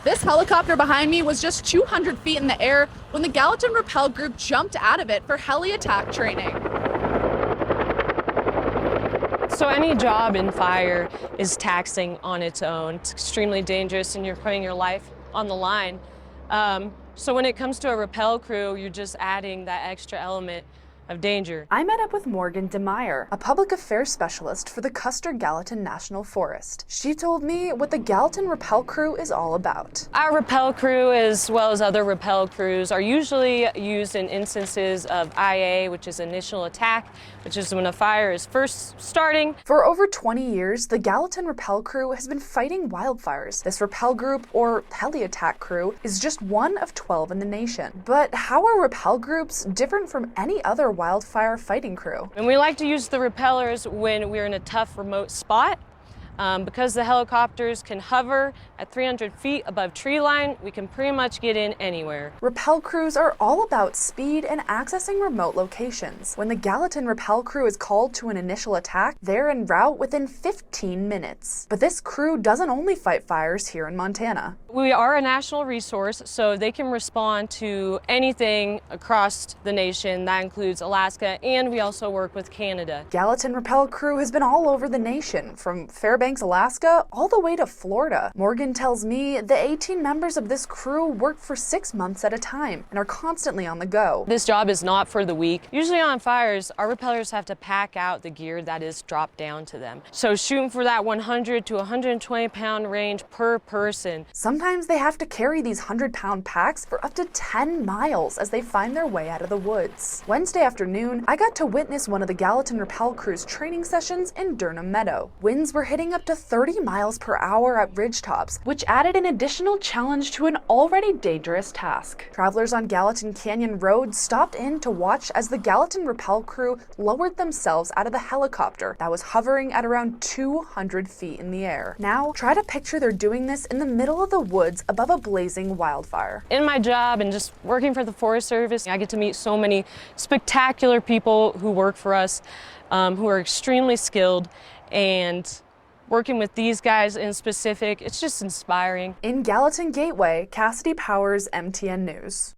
This helicopter behind me was just 200 feet in the air when the Gallatin Rappel Group jumped out of it for heli attack training. So any job in fire is taxing on its own. It's extremely dangerous and you're putting your life on the line. So when it comes to a rappel crew, you're just adding that extra element of danger. I met up with Morgan DeMeyer, a public affairs specialist for the Custer-Gallatin National Forest. She told me what the Gallatin Rappel Crew is all about. Our rappel crew, as well as other rappel crews, are usually used in instances of IA, which is initial attack, which is when a fire is first starting. For over 20 years, the Gallatin Rappel Crew has been fighting wildfires. This rappel group, or heli attack crew, is just one of 12 in the nation. But how are rappel groups different from any other wildfire fighting crew? And we like to use the rappellers when we're in a tough remote spot. Because the helicopters can hover at 300 feet above tree line, we can pretty much get in anywhere. Rappel crews are all about speed and accessing remote locations. When the Gallatin Rappel Crew is called to an initial attack, they're en route within 15 minutes. But this crew doesn't only fight fires here in Montana. We are a national resource, so they can respond to anything across the nation. That includes Alaska, and we also work with Canada. Gallatin Rappel Crew has been all over the nation, from Fairbanks, Alaska, all the way to Florida. Morgan tells me the 18 members of this crew work for 6 months at a time and are constantly on the go. This job is not for the weak. Usually on fires, our rappellers have to pack out the gear that is dropped down to them. So shooting for that 100 to 120 pound range per person. Sometimes they have to carry these 100-pound packs for up to 10 miles as they find their way out of the woods. Wednesday afternoon, I got to witness one of the Gallatin Rappel Crew's training sessions in Durham Meadow. Winds were hitting up to 30 miles per hour at ridgetops, which added an additional challenge to an already dangerous task. Travelers on Gallatin Canyon Road stopped in to watch as the Gallatin Rappel Crew lowered themselves out of the helicopter that was hovering at around 200 feet in the air. Now, try to picture they're doing this in the middle of the woods above a blazing wildfire. In my job and just working for the Forest Service, I get to meet so many spectacular people who work for us, who are extremely skilled, and working with these guys in specific, it's just inspiring. In Gallatin Gateway, Cassidy Powers, MTN News.